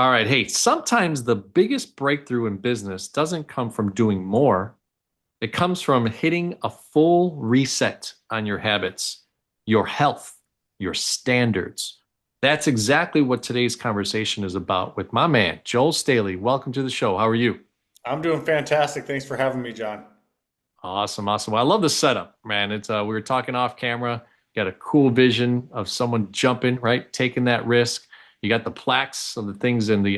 All right. Hey, sometimes the biggest breakthrough in business doesn't come from doing more. It comes from hitting a full reset on your habits, your health, your standards. That's exactly what today's conversation is about with my man, Joel Staley. Welcome to the show. How are you? I'm doing fantastic. Thanks for having me, John. Awesome, awesome. Well, I love the setup, man. It's we were talking off camera. Got a cool vision of someone jumping, right, taking that risk. You got the plaques of the things and the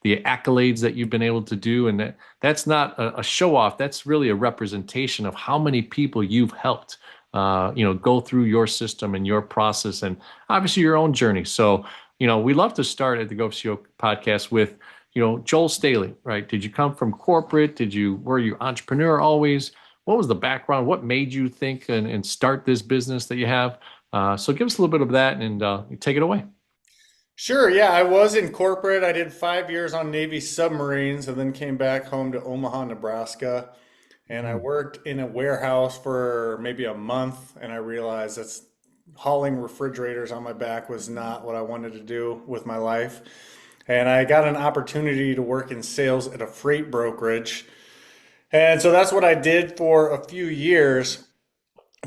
accolades that you've been able to do, and that's not a show off. That's really a representation of how many people you've helped, go through your system and your process, and obviously your own journey. So, we love to start at the GO4CEO podcast with Joel Staley, right? Did you come from corporate? Were you entrepreneur always? What was the background? What made you think and start this business that you have? So give us a little bit of that and take it away. Sure, yeah, I was in corporate. I did 5 years on Navy submarines and then came back home to Omaha, Nebraska. And I Mm. worked in a warehouse for maybe a month, and I realized that's hauling refrigerators on my back was not what I wanted to do with my life. And I got an opportunity to work in sales at a freight brokerage. And so that's what I did for a few years.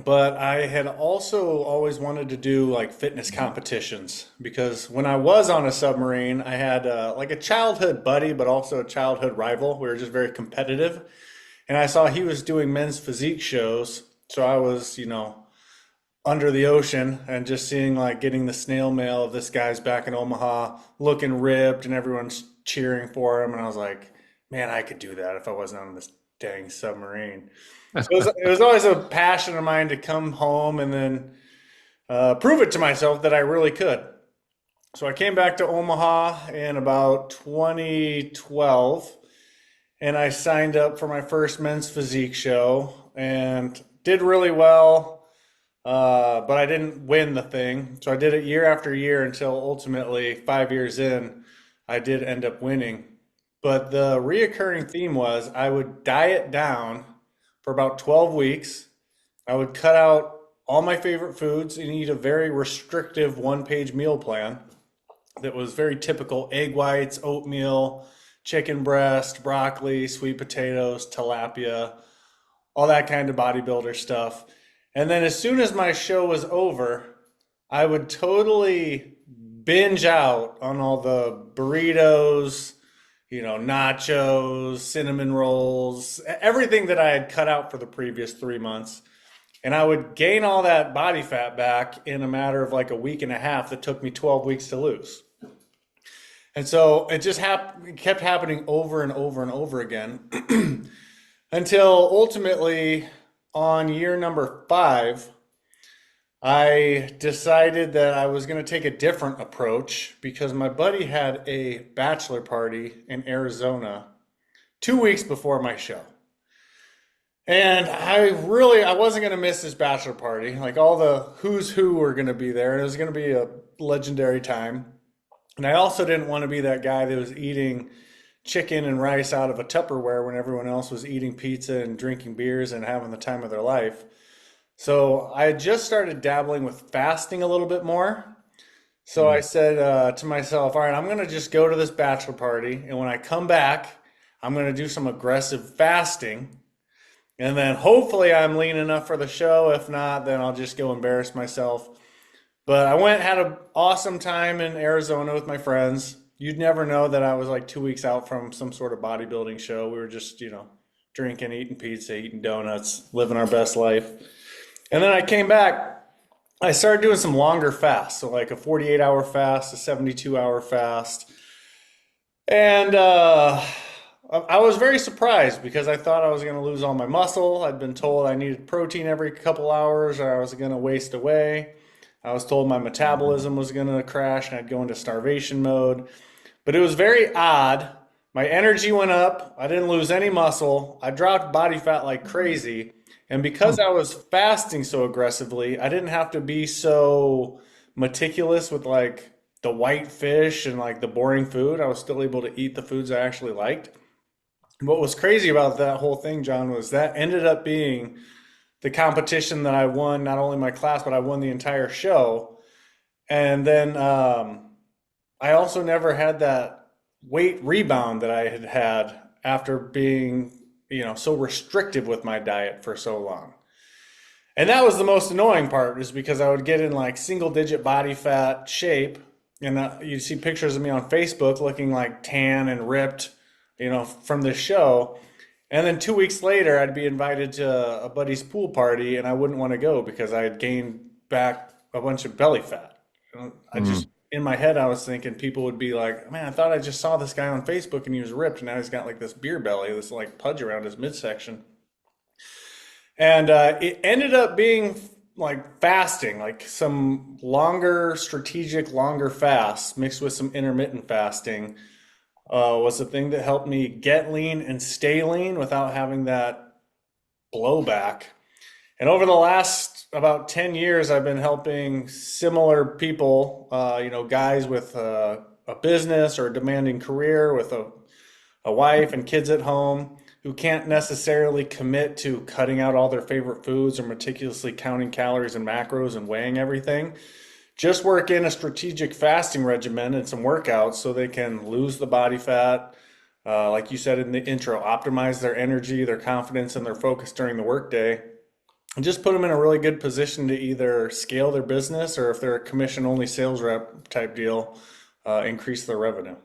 But I had also always wanted to do like fitness competitions because when I was on a submarine, I had like a childhood buddy, but also a childhood rival. We were just very competitive. And I saw he was doing men's physique shows. So I was, under the ocean and just seeing like getting the snail mail of this guy's back in Omaha looking ripped and everyone's cheering for him. And I was like, man, I could do that if I wasn't on this dang submarine. So it was always a passion of mine to come home and then prove it to myself that I really could. So I came back to Omaha in about 2012 and I signed up for my first men's physique show and did really well, but I didn't win the thing. So I did it year after year until ultimately 5 years in, I did end up winning. But the reoccurring theme was I would diet down for about 12 weeks. I would cut out all my favorite foods and eat a very restrictive one-page meal plan that was very typical: egg whites, oatmeal, chicken breast, broccoli, sweet potatoes, tilapia, all that kind of bodybuilder stuff. And then as soon as my show was over, I would totally binge out on all the burritos, nachos, cinnamon rolls, everything that I had cut out for the previous 3 months. And I would gain all that body fat back in a matter of like a week and a half that took me 12 weeks to lose. And so it just kept happening over and over and over again until ultimately on year number 5, I decided that I was going to take a different approach because my buddy had a bachelor party in Arizona 2 weeks before my show. And I wasn't going to miss this bachelor party. Like all the who's who were going to be there. And it was going to be a legendary time. And I also didn't want to be that guy that was eating chicken and rice out of a Tupperware when everyone else was eating pizza and drinking beers and having the time of their life. So I had just started dabbling with fasting a little bit more. So I Mm. said to myself, all right, I'm going to just go to this bachelor party. And when I come back, I'm going to do some aggressive fasting. And then hopefully I'm lean enough for the show. If not, then I'll just go embarrass myself. But I went, had an awesome time in Arizona with my friends. You'd never know that I was like 2 weeks out from some sort of bodybuilding show. We were just, drinking, eating pizza, eating donuts, living our best life. And then I came back. I started doing some longer fasts, so like a 48-hour fast, a 72-hour fast. And I was very surprised because I thought I was going to lose all my muscle. I'd been told I needed protein every couple hours or I was going to waste away. I was told my metabolism was going to crash and I'd go into starvation mode. But it was very odd. My energy went up. I didn't lose any muscle. I dropped body fat like crazy. And because Hmm. I was fasting so aggressively, I didn't have to be so meticulous with like the white fish and like the boring food. I was still able to eat the foods I actually liked. What was crazy about that whole thing, John, was that ended up being the competition that I won, not only my class, but I won the entire show. And then I also never had that. weight rebound that I had had after being, so restrictive with my diet for so long. And that was the most annoying part, is because I would get in like single digit body fat shape, and you'd see pictures of me on Facebook looking like tan and ripped, from this show. And then 2 weeks later, I'd be invited to a buddy's pool party, and I wouldn't want to go because I had gained back a bunch of belly fat. I just, Mm. in my head, I was thinking people would be like, man, I thought I just saw this guy on Facebook and he was ripped, and now he's got like this beer belly, this like pudge around his midsection. And it ended up being like fasting, like some longer, strategic, longer fasts mixed with some intermittent fasting was the thing that helped me get lean and stay lean without having that blowback. And over the last about 10 years, I've been helping similar people, guys with a business or a demanding career with a wife and kids at home who can't necessarily commit to cutting out all their favorite foods or meticulously counting calories and macros and weighing everything. Just work in a strategic fasting regimen and some workouts so they can lose the body fat. Like you said in the intro, optimize their energy, their confidence, and their focus during the workday. And just put them in a really good position to either scale their business, or if they're a commission only sales rep type deal, increase their revenue.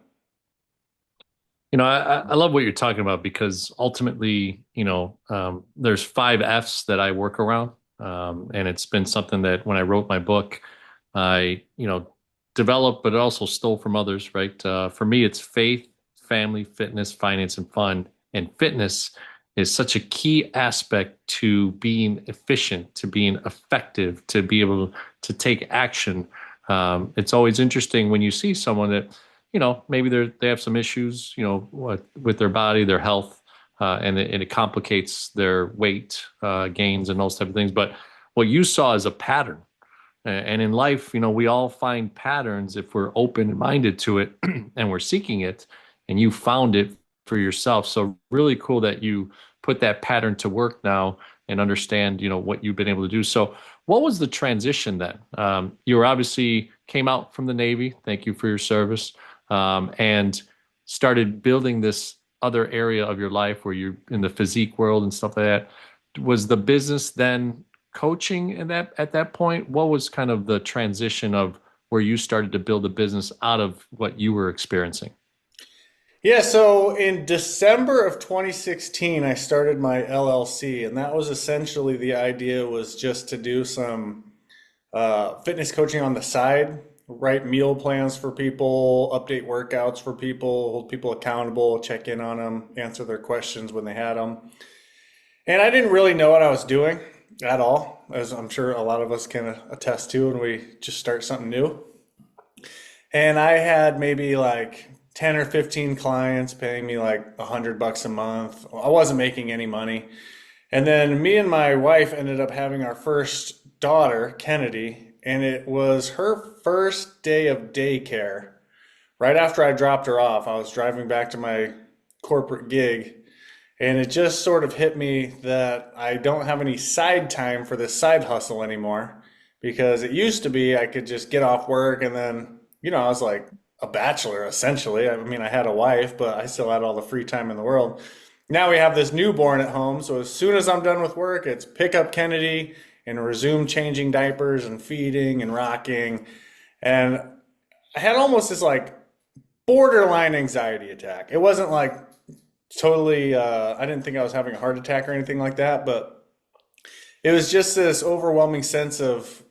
I love what you're talking about because ultimately, there's 5 F's that I work around. And it's been something that when I wrote my book, I, developed, but also stole from others, right? For me, it's faith, family, fitness, finance, and fun. And fitness is such a key aspect to being efficient, to being effective, to be able to take action. It's always interesting when you see someone that maybe they have some issues, with their body, their health, and it complicates their weight gains and those type of things. But what you saw is a pattern. And in life, we all find patterns if we're open-minded to it and we're seeking it, and you found it for yourself. So really cool that you put that pattern to work now and understand, what you've been able to do. So what was the transition then? You were obviously came out from the Navy. Thank you for your service, and started building this other area of your life where you're in the physique world and stuff like that. Was the business then coaching in that at that point? What was kind of the transition of where you started to build a business out of what you were experiencing? Yeah, so in December of 2016, I started my LLC, and that was essentially the idea was just to do some fitness coaching on the side, write meal plans for people, update workouts for people, hold people accountable, check in on them, answer their questions when they had them. And I didn't really know what I was doing at all, as I'm sure a lot of us can attest to when we just start something new. And I had maybe like 10 or 15 clients paying me like $100 a month. I wasn't making any money. And then me and my wife ended up having our first daughter, Kennedy, and it was her first day of daycare. Right after I dropped her off, I was driving back to my corporate gig, and it just sort of hit me that I don't have any side time for this side hustle anymore, because it used to be I could just get off work and then, I was like a bachelor essentially. I mean, I had a wife, but I still had all the free time in the world. Now we have this newborn at home, so as soon as I'm done with work, it's pick up Kennedy and resume changing diapers and feeding and rocking. And I had almost this like borderline anxiety attack. It wasn't like totally, I didn't think I was having a heart attack or anything like that, but it was just this overwhelming sense of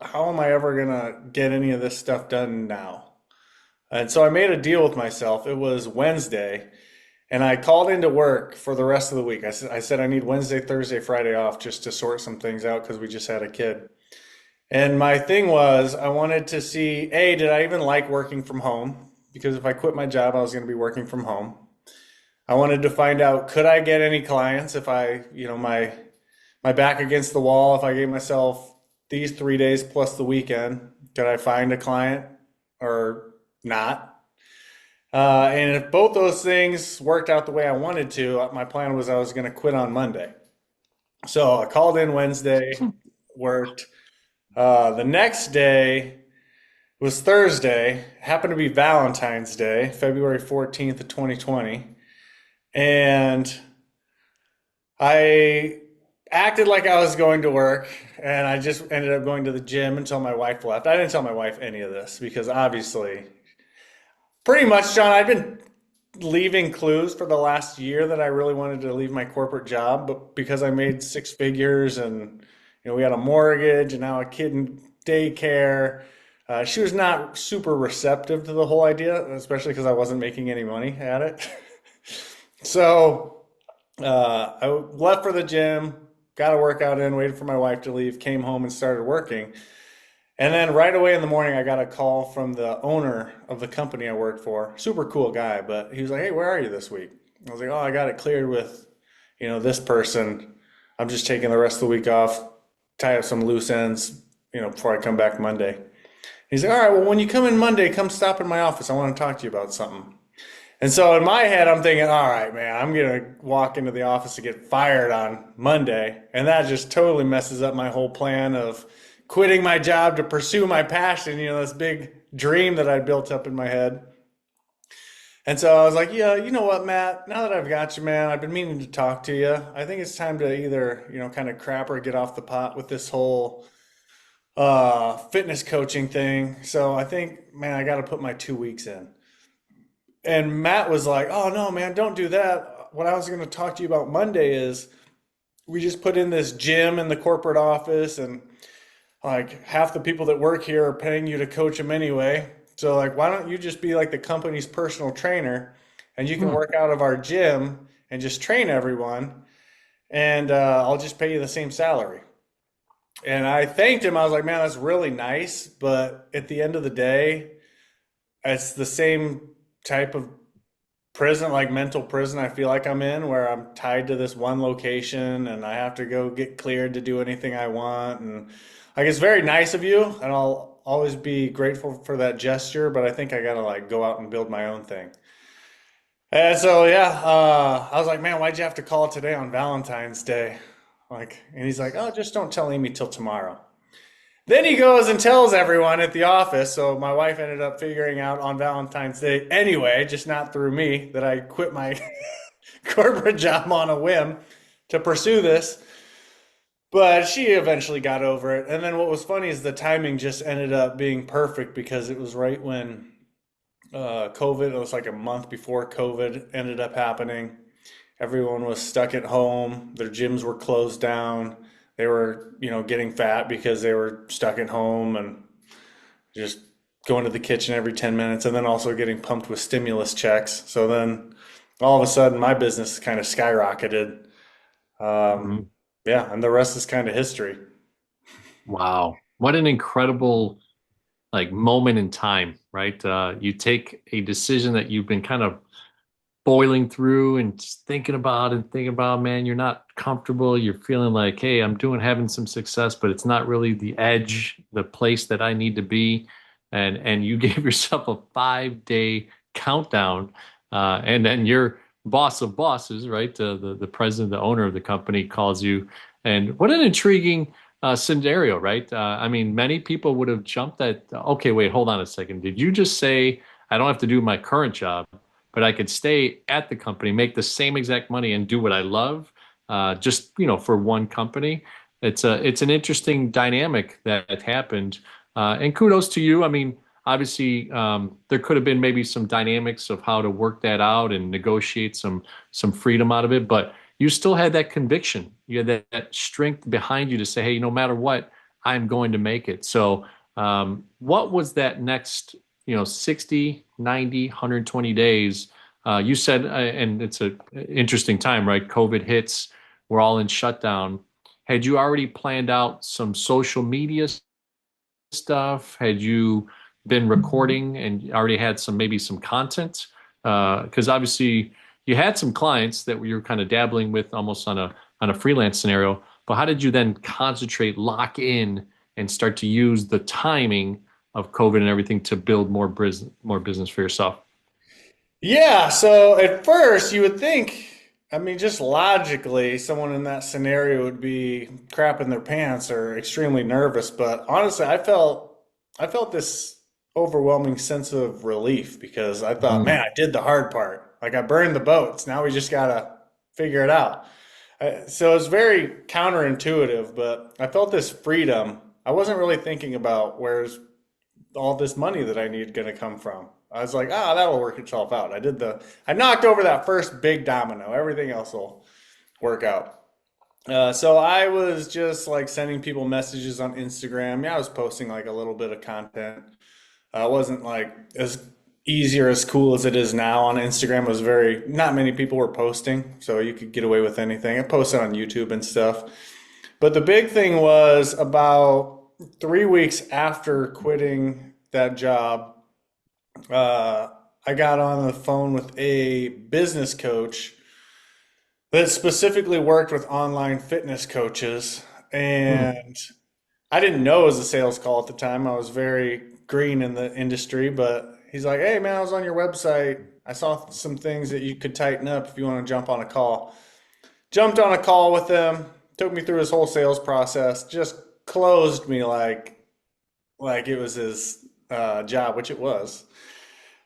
how am I ever gonna get any of this stuff done now? And so I made a deal with myself. It was Wednesday, and I called into work for the rest of the week. I said I need Wednesday, Thursday, Friday off just to sort some things out because we just had a kid. And my thing was, I wanted to see, A, did I even like working from home? Because if I quit my job, I was going to be working from home. I wanted to find out, could I get any clients if I, my back against the wall, if I gave myself these 3 days plus the weekend, could I find a client or not? And if both those things worked out the way I wanted to, my plan was I was going to quit on Monday. So I called in Wednesday, worked. The next day, was Thursday, happened to be Valentine's Day, February 14th of 2020. And I acted like I was going to work, and I just ended up going to the gym until my wife left. I didn't tell my wife any of this because obviously, pretty much, John, I'd been leaving clues for the last year that I really wanted to leave my corporate job, but because I made six figures and we had a mortgage and now a kid in daycare, she was not super receptive to the whole idea, especially because I wasn't making any money at it. So I left for the gym, got a workout in, waited for my wife to leave, came home and started working. And then right away in the morning, I got a call from the owner of the company I worked for. Super cool guy, but he was like, "Hey, where are you this week?" I was like, "Oh, I got it cleared with, this person. I'm just taking the rest of the week off, tie up some loose ends, before I come back Monday." He's like, "All right, well, when you come in Monday, come stop in my office. I want to talk to you about something." And so in my head, I'm thinking, all right, man, I'm gonna walk into the office to get fired on Monday, and that just totally messes up my whole plan of quitting my job to pursue my passion, this big dream that I built up in my head. And so I was like, yeah, you know what, Matt? Now that I've got you, man, I've been meaning to talk to you. I think it's time to either, kind of crap or get off the pot with this whole fitness coaching thing. So I think, man, I got to put my 2 weeks in. And Matt was like, "Oh no, man, don't do that. What I was going to talk to you about Monday is we just put in this gym in the corporate office, and like half the people that work here are paying you to coach them anyway. So like, why don't you just be like the company's personal trainer, and you can Hmm. work out of our gym and just train everyone, and I'll just pay you the same salary." And I thanked him. I was like, "Man, that's really nice, but at the end of the day, it's the same type of prison, like mental prison I feel like I'm in, where I'm tied to this one location and I have to go get cleared to do anything I want. And like, it's very nice of you, and I'll always be grateful for that gesture, but I think I gotta like go out and build my own thing." And so, yeah, I was like, "Man, why'd you have to call today on Valentine's Day?" And he's like, "Oh, just don't tell Amy till tomorrow." Then he goes and tells everyone at the office. So my wife ended up figuring out on Valentine's Day anyway, just not through me, that I quit my corporate job on a whim to pursue this. But she eventually got over it. And then what was funny is the timing just ended up being perfect because it was right when COVID, it was like a month before COVID ended up happening. Everyone was stuck at home. Their gyms were closed down. They were, getting fat because they were stuck at home and just going to the kitchen every 10 minutes, and then also getting pumped with stimulus checks. So then all of a sudden my business kind of skyrocketed. Um, Mhm. yeah, and the rest is kind of history. Wow. What an incredible like moment in time, right? You take a decision that you've been kind of boiling through and just thinking about, man, you're not comfortable. You're feeling like, hey, having some success, but it's not really the edge, the place that I need to be. And you gave yourself a 5 day countdown. And then your boss of bosses, right? The president, the owner of the company calls you. And what an intriguing scenario, right? I mean, many people would have jumped at, okay, wait, hold on a second. Did you just say I don't have to do my current job, but I could stay at the company, make the same exact money, and do what I love, just for one company? It's an interesting dynamic that happened, and kudos to you. I mean, obviously, there could have been maybe some dynamics of how to work that out and negotiate some freedom out of it, but you still had that conviction. You had that strength behind you to say, hey, no matter what, I'm going to make it. So, what was that next 60, 90, 120 days? You said, and it's an interesting time, right? COVID hits, we're all in shutdown. Had you already planned out some social media stuff? Had you been recording and already had maybe some content? Because obviously you had some clients that you were kind of dabbling with almost on a freelance scenario. But how did you then concentrate, lock in, and start to use the timing of COVID and everything to build more business for yourself? Yeah, so at first you would think, I mean, just logically, someone in that scenario would be crapping their pants or extremely nervous. But honestly, I felt this. overwhelming sense of relief because I thought, man, Mm. I did the hard part. Like I burned the boats. Now we just gotta figure it out. So it's very counterintuitive, but I felt this freedom. I wasn't really thinking about where's all this money that I need going to come from. I was like, ah, that'll work itself out. I knocked over that first big domino. Everything else will work out. So I was just like sending people messages on Instagram. Yeah, I was posting like a little bit of content. It wasn't like as easy or as cool as it is now on Instagram. It was very, not many people were posting, so you could get away with anything. I posted on YouTube and stuff. But the big thing was about 3 weeks after quitting that job, uh, I got on the phone with a business coach that specifically worked with online fitness coaches. Mm. And I didn't know it was a sales call at the time. I was very green in the industry, but he's like, hey, man, I was on your website. I saw some things that you could tighten up if you want to jump on a call. Jumped on a call with him, took me through his whole sales process, just closed me like it was his job, which it was.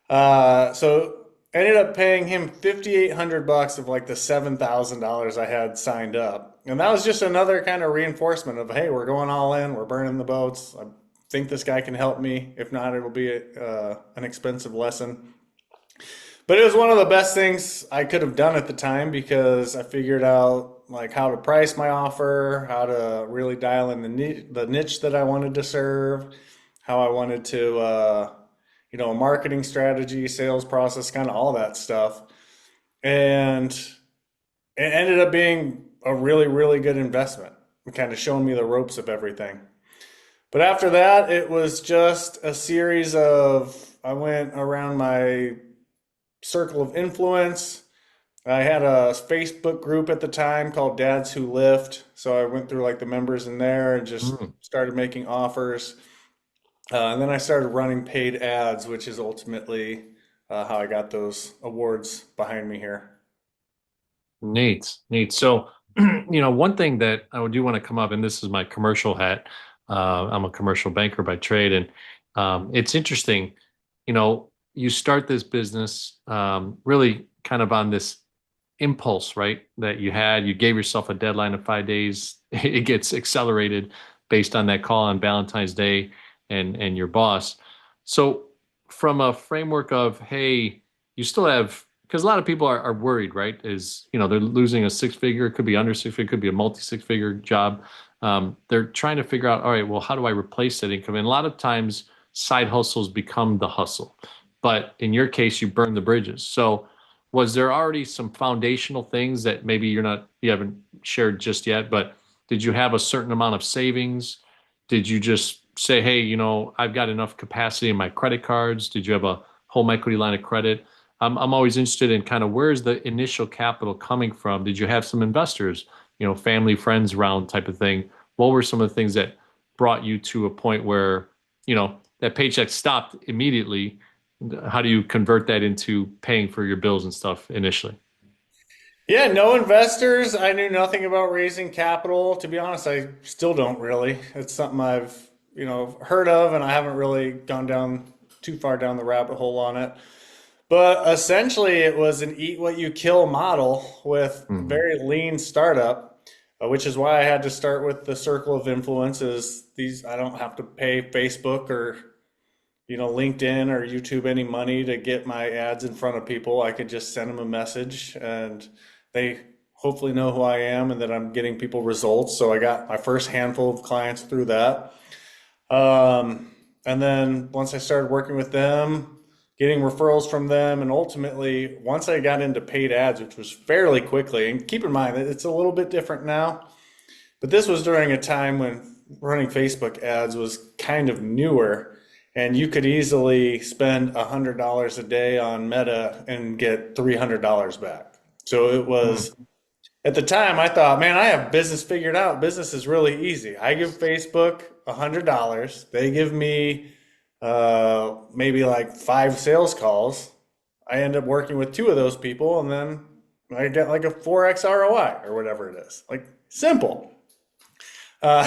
So ended up paying him $5,800 of like the $7,000 I had signed up, and that was just another kind of reinforcement of, hey, we're going all in, we're burning the boats. I think this guy can help me. If not, it'll be an expensive lesson. But it was one of the best things I could have done at the time because I figured out like how to price my offer, how to really dial in the niche that I wanted to serve, how I wanted to, a marketing strategy, sales process, kind of all that stuff. And it ended up being a really, really good investment. Kind of showing me the ropes of everything. But after that, it was just a series of, I went around my circle of influence. I had a Facebook group at the time called Dads Who Lift. So I went through like the members in there and just Mm. started making offers. And then I started running paid ads, which is ultimately how I got those awards behind me here. Neat, neat. So, one thing that I do want to come up, and this is my commercial hat. I'm a commercial banker by trade, and it's interesting. You start this business really kind of on this impulse, right? That you had. You gave yourself a deadline of 5 days. It gets accelerated based on that call on Valentine's Day and your boss. So, from a framework of, hey, you still have because a lot of people are worried, right? They're losing a six figure, it could be under six figure, it could be a multi six figure job. They're trying to figure out, all right, well, how do I replace that income? And a lot of times, side hustles become the hustle. But in your case, you burn the bridges. So, was there already some foundational things that maybe you haven't shared just yet, but did you have a certain amount of savings? Did you just say, hey, I've got enough capacity in my credit cards? Did you have a home equity line of credit? I'm always interested in kind of where's the initial capital coming from? Did you have some investors, family, friends around type of thing? What were some of the things that brought you to a point where, that paycheck stopped immediately? How do you convert that into paying for your bills and stuff initially? Yeah, no investors. I knew nothing about raising capital. To be honest, I still don't really. It's something I've, heard of, and I haven't really gone down too far down the rabbit hole on it. But essentially, it was an eat what you kill model with Mhm. very lean startup, which is why I had to start with the circle of influences. I don't have to pay Facebook or LinkedIn or YouTube any money to get my ads in front of people. I could just send them a message and they hopefully know who I am and that I'm getting people results. So I got my first handful of clients through that. And then once I started working with them, getting referrals from them, and ultimately, once I got into paid ads, which was fairly quickly, and keep in mind that it's a little bit different now, but this was during a time when running Facebook ads was kind of newer, and you could easily spend $100 a day on Meta and get $300 back. So it Mm. was at the time, I thought, man, I have business figured out. Business is really easy. I give Facebook $100. They give me maybe like five sales calls. I end up working with two of those people, and then I get like a 4x ROI or whatever it is. Like simple. Uh,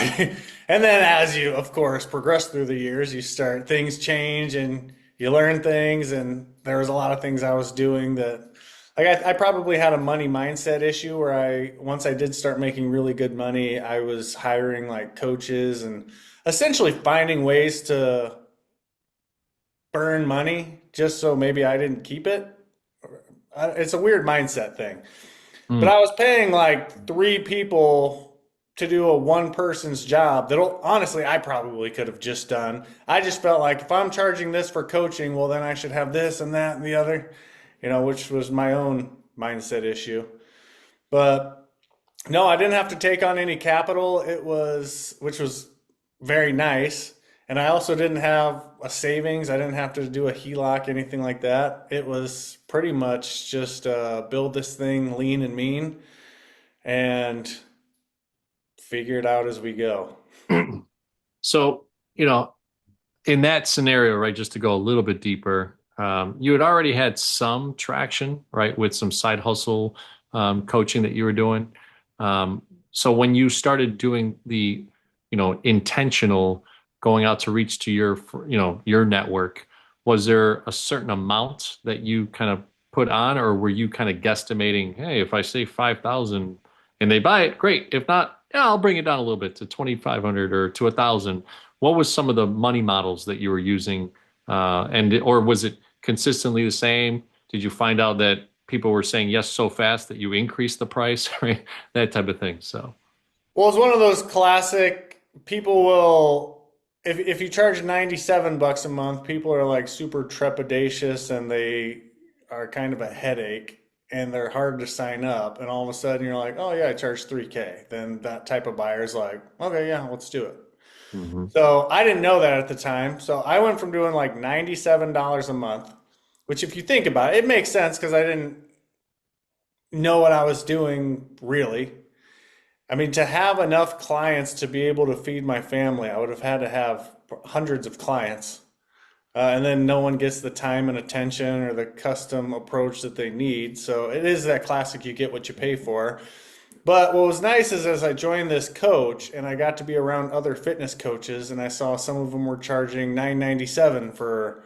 and then as you, of course, progress through the years, things change and you learn things. And there was a lot of things I was doing that, like, I probably had a money mindset issue where once I did start making really good money, I was hiring like coaches and essentially finding ways to burn money just so maybe I didn't keep it. It's a weird mindset thing. But Mm. I was paying like three people to do a one person's job that honestly I probably could have just done. I just felt like if I'm charging this for coaching, well, then I should have this and that and the other, which was my own mindset issue. But no, I didn't have to take on any capital. Which was very nice. And I also didn't have a savings. I didn't have to do a HELOC, anything like that. It was pretty much just build this thing lean and mean and figure it out as we go. So, you know, in that scenario, right, just to go a little bit deeper, you had already had some traction, right, with some side hustle coaching that you were doing. So when you started doing the, intentional going out to reach to your network, was there a certain amount that you kind of put on, or were you kind of guesstimating, hey, if I say 5,000 and they buy it, great. If not, yeah, I'll bring it down a little bit to 2,500 or to 1,000. What was some of the money models that you were using, or was it consistently the same? Did you find out that people were saying yes so fast that you increased the price, right? That type of thing. So, Well, it's one of those classic people will if you charge 97 bucks a month, people are like super trepidatious and they are kind of a headache and they're hard to sign up. And all of a sudden you're like, oh yeah, I charge 3K. Then that type of buyer is like, okay, yeah, let's do it. mhm. So I didn't know that at the time. So I went from doing like $97 a month, which if you think about it, it makes sense because I didn't know what I was doing really. I mean, to have enough clients to be able to feed my family, I would have had to have hundreds of clients. And then no one gets the time and attention or the custom approach that they need. So it is that classic you get what you pay for. But what was nice is as I joined this coach and I got to be around other fitness coaches and I saw some of them were charging 997 for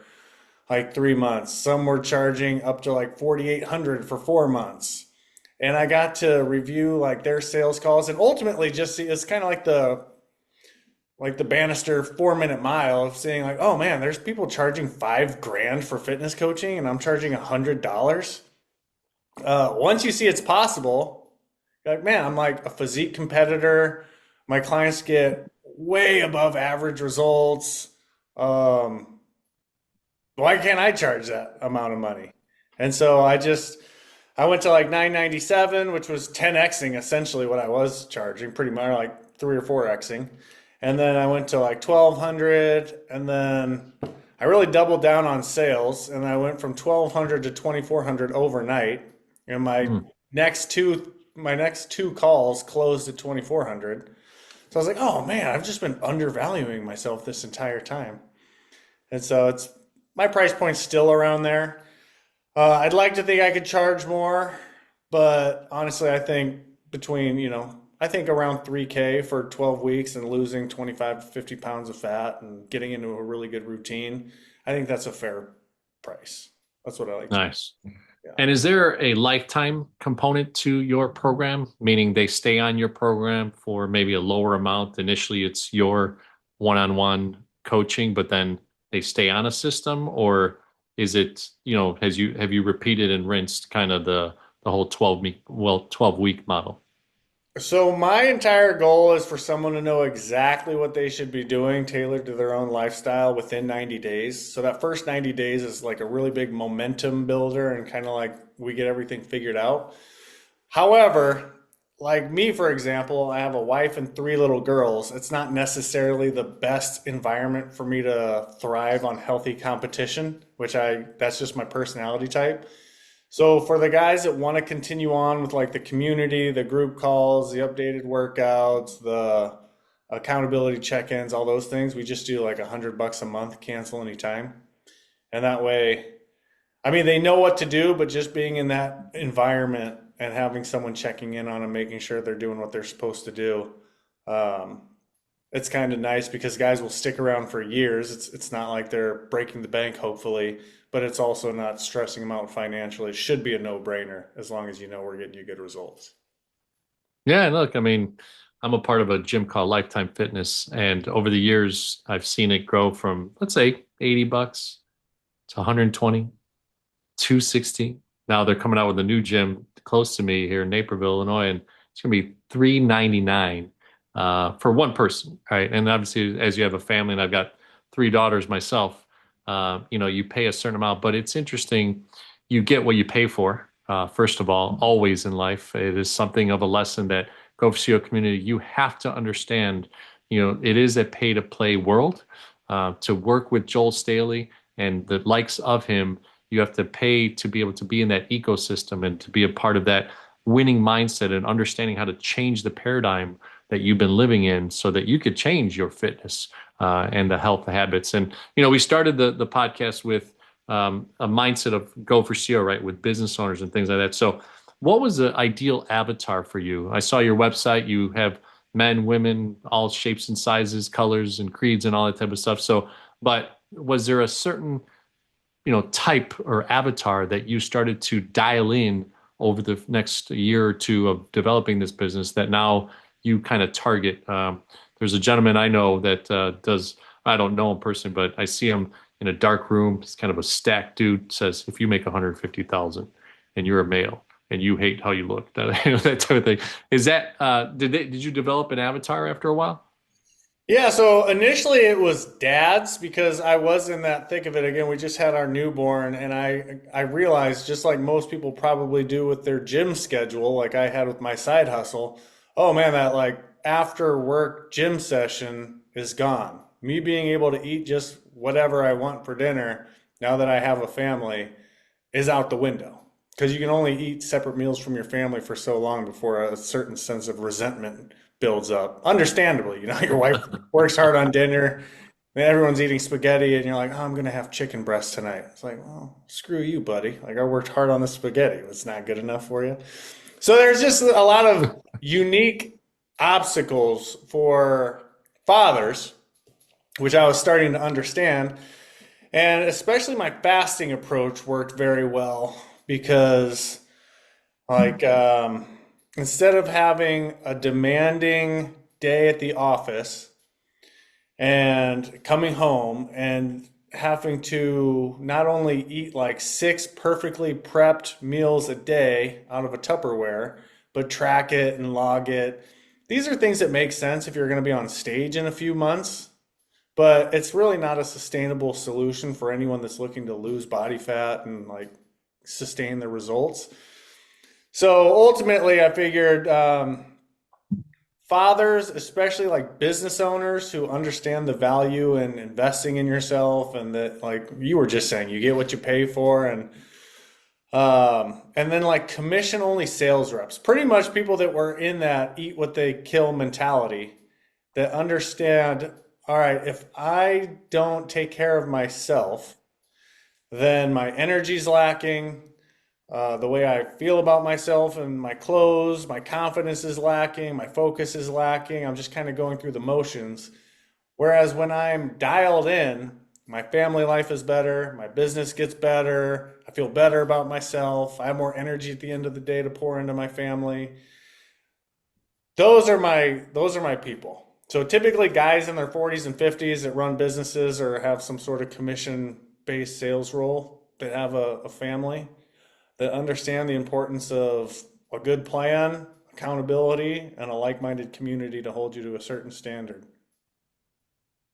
like 3 months. Some were charging up to like 4,800 for 4 months. And I got to review like their sales calls and ultimately just see it's kind of like the Bannister 4 minute mile of seeing like, oh man, there's people charging 5 grand for fitness coaching and I'm charging $100. Once you see it's possible, you're like, man, I'm like a physique competitor. My clients get way above average results. Um, why can't I charge that amount of money? And so I went to like 997, which was 10xing essentially what I was charging, pretty much like 3 or 4xing. And then I went to like 1200 and then I really doubled down on sales and I went from 1200 to 2400 overnight. And Mm. my next two calls closed at 2400. So I was like, "Oh man, I've just been undervaluing myself this entire time." And so it's my price point's still around there. I'd like to think I could charge more, but honestly, I think I think around 3K for 12 weeks and losing 25 to 50 pounds of fat and getting into a really good routine, I think that's a fair price. That's what I like to do. Nice. Yeah. And is there a lifetime component to your program, meaning they stay on your program for maybe a lower amount? Initially, it's your one-on-one coaching, but then they stay on a system, or is it, have you repeated and rinsed kind of the whole 12 week model? So my entire goal is for someone to know exactly what they should be doing tailored to their own lifestyle within 90 days. So that first 90 days is like a really big momentum builder and kind of like we get everything figured out. However, like me, for example, I have a wife and three little girls. It's not necessarily the best environment for me to thrive on healthy competition, that's just my personality type. So for the guys that want to continue on with like the community, the group calls, the updated workouts, the accountability check-ins, all those things, we just do like $100 a month, cancel anytime. And that way, I mean, they know what to do, but just being in that environment and having someone checking in on them, making sure they're doing what they're supposed to do, it's kind of nice because guys will stick around for years. It's not like they're breaking the bank, hopefully, but it's also not stressing them out financially. It should be a no-brainer as long as you know we're getting you good results. Yeah, look, I mean, I'm a part of a gym called Lifetime Fitness, and over the years, I've seen it grow from, let's say, $80 to 120, 260. Now they're coming out with a new gym close to me here in Naperville, Illinois, and it's going to be 399 for one person, right? And obviously, as you have a family, and I've got three daughters myself, you pay a certain amount, but it's interesting. You get what you pay for. First of all, always in life, it is something of a lesson that Go4CEO community, you have to understand, it is a pay to play world. To work with Joel Staley and the likes of him, you have to pay to be able to be in that ecosystem and to be a part of that winning mindset and understanding how to change the paradigm that you've been living in so that you could change your fitness and the health habits. And, we started the podcast with a mindset of Go4CEO, right, with business owners and things like that. So what was the ideal avatar for you? I saw your website. You have men, women, all shapes and sizes, colors and creeds and all that type of stuff. So, but was there a certain type or avatar that you started to dial in over the next year or two of developing this business that now you kind of target? There's a gentleman I know that does, I don't know him personally, but I see him in a dark room. He's kind of a stacked dude, says, if you make 150,000 and you're a male and you hate how you look, that type of thing. Is that, did you develop an avatar after a while? Yeah, so initially it was dad's because I was in that thick of it. Again, we just had our newborn, and I realized, just like most people probably do with their gym schedule, like I had with my side hustle, oh man, that like after work gym session is gone. Me being able to eat just whatever I want for dinner now that I have a family is out the window. Because you can only eat separate meals from your family for so long before a certain sense of resentment builds up. Understandably, your wife works hard on dinner, and everyone's eating spaghetti, and you're like, oh, I'm gonna have chicken breast tonight. It's like, well, screw you, buddy. Like I worked hard on the spaghetti. It's not good enough for you. So there's just a lot of unique obstacles for fathers, which I was starting to understand. And especially my fasting approach worked very well because, like, instead of having a demanding day at the office and coming home and having to not only eat like six perfectly prepped meals a day out of a Tupperware, but track it and log it. These are things that make sense if you're going to be on stage in a few months, but it's really not a sustainable solution for anyone that's looking to lose body fat and like sustain the results. So ultimately, I figured fathers, especially like business owners who understand the value in investing in yourself, and that, like you were just saying, you get what you pay for, and then like commission only sales reps, pretty much people that were in that eat what they kill mentality that understand, all right, if I don't take care of myself, then my energy's lacking. The way I feel about myself and my clothes, my confidence is lacking, my focus is lacking. I'm just kind of going through the motions. Whereas when I'm dialed in, my family life is better, my business gets better, I feel better about myself, I have more energy at the end of the day to pour into my family. Those are my people. So typically guys in their 40s and 50s that run businesses or have some sort of commission based sales role that have a family that understand the importance of a good plan, accountability, and a like-minded community to hold you to a certain standard.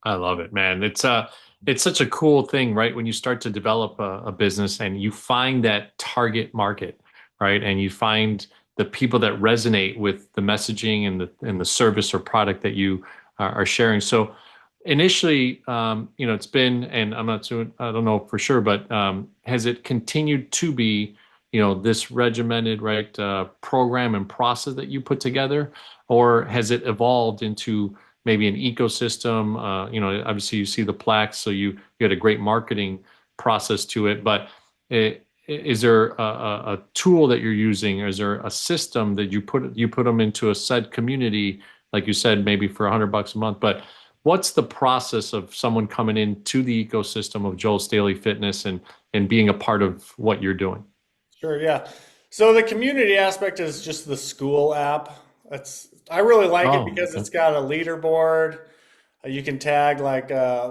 I love it, man. It's such a cool thing, right? When you start to develop a business and you find that target market, right? And you find the people that resonate with the messaging and the service or product that you are sharing. So initially, it's been, and I don't know for sure, but has it continued to be, this regimented, right, program and process that you put together, or has it evolved into maybe an ecosystem? Obviously you see the plaques, so you had a great marketing process to it. But is there a tool that you're using? Is there a system that you put them into a said community like you said, maybe for $100 a month. But what's the process of someone coming into the ecosystem of Joel Staley Fitness and being a part of what you're doing? Sure, yeah. So the community aspect is just the school app. I really like it Oh, because okay. it's got a leaderboard. You can tag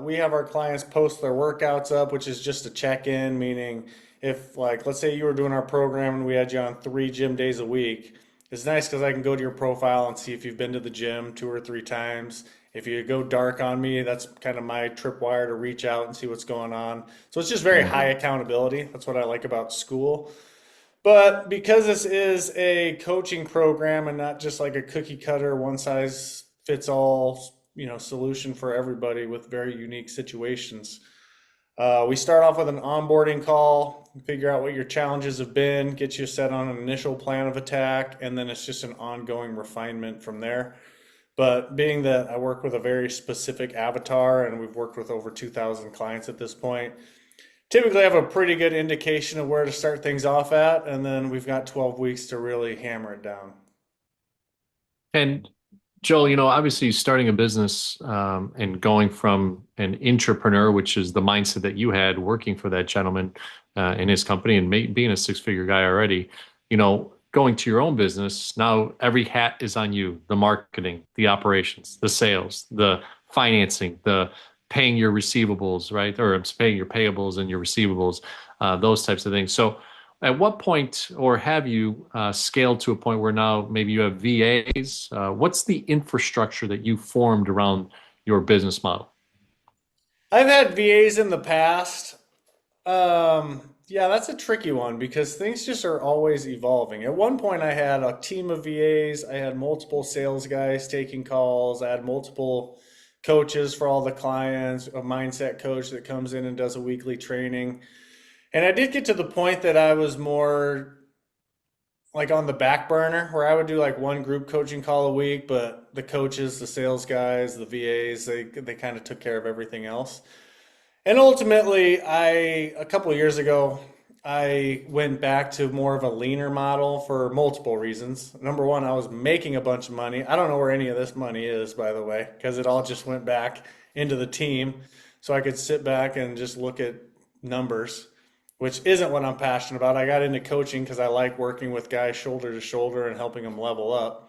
we have our clients post their workouts up, which is just a check-in, meaning if like let's say you were doing our program and we had you on 3 gym days a week, it's nice because I can go to your profile and see if you've been to the gym 2 or 3 times. If you go dark on me, that's kind of my tripwire to reach out and see what's going on. So it's just very high accountability. That's what I like about school. But because this is a coaching program and not just like a cookie cutter, one size fits all, solution for everybody with very unique situations. We start off with an onboarding call, figure out what your challenges have been, get you set on an initial plan of attack, and then it's just an ongoing refinement from there. But being that I work with a very specific avatar and we've worked with over 2,000 clients at this point, typically have a pretty good indication of where to start things off at, and then we've got 12 weeks to really hammer it down. And Joel, obviously starting a business and going from an entrepreneur, which is the mindset that you had working for that gentleman in his company and being a six-figure guy already, going to your own business, now every hat is on you, the marketing, the operations, the sales, the financing, the paying your receivables, right? Or paying your payables and your receivables, those types of things. So at what point, or have you scaled to a point where now maybe you have VAs? What's the infrastructure that you formed around your business model? I've had VAs in the past. Yeah, that's a tricky one because things just are always evolving. At one point, I had a team of VAs. I had multiple sales guys taking calls. I had multiple coaches for all the clients, a mindset coach that comes in and does a weekly training. And I did get to the point that I was more like on the back burner where I would do like one group coaching call a week, but the coaches, the sales guys, the VAs, they kind of took care of everything else. And ultimately, a couple of years ago, I went back to more of a leaner model for multiple reasons. Number one, I was making a bunch of money. I don't know where any of this money is, by the way, because it all just went back into the team. So I could sit back and just look at numbers, which isn't what I'm passionate about. I got into coaching because I like working with guys shoulder to shoulder and helping them level up.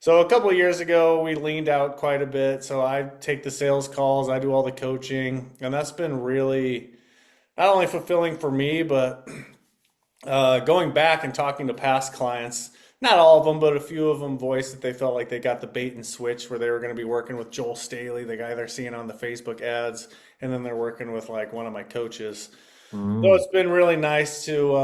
So a couple of years ago, we leaned out quite a bit. So I take the sales calls, I do all the coaching, and that's been really not only fulfilling for me, but going back and talking to past clients. Not all of them, but a few of them voiced that they felt like they got the bait and switch where they were going to be working with Joel Staley, the guy they're seeing on the Facebook ads, and then they're working with like one of my coaches. So Mm. it's been really nice to